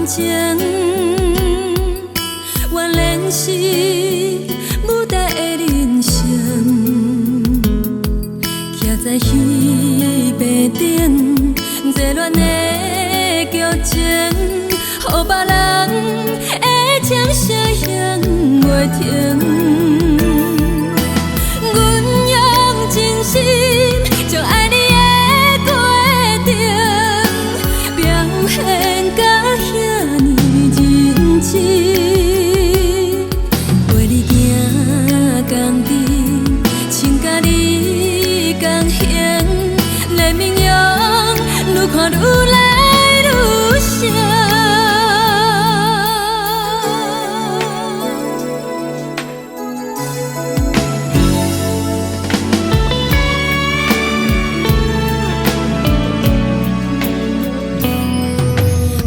情，原来是舞台的人生，徛在戏棚顶，热恋的剧情，予别人的情声响袂停。阮用真心将爱你的决定表现甲遐尼认真，陪你行工程，亲甲你同行，连面容愈看愈来愈像。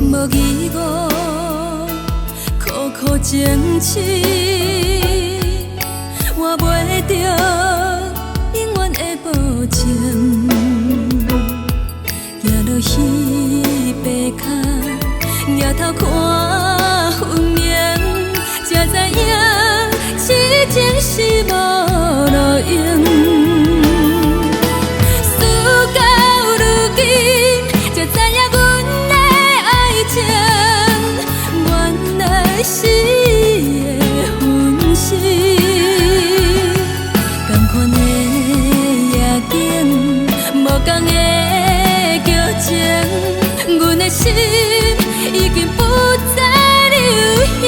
无义务，苦苦争取，换袂着永远的保证。行落戏棚脚，抬头看分明，才知影痴情是无路用。是的分心，同款的夜景，无同的剧情，阮的心已经不再流向。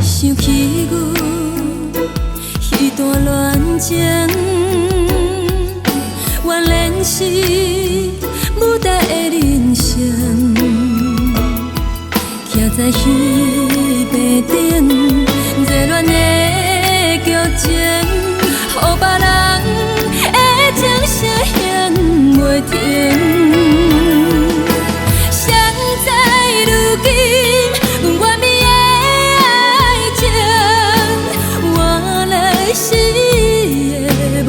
想起阮彼段恋情，原来是舞台的人生，徛在戏棚顶，热恋的剧情，予别人的情声响袂停。谁知如今，阮怨暝是的无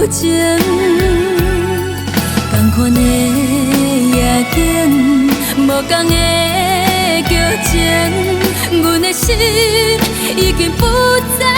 情，同款的夜景，无同的剧情，阮的心已经不再。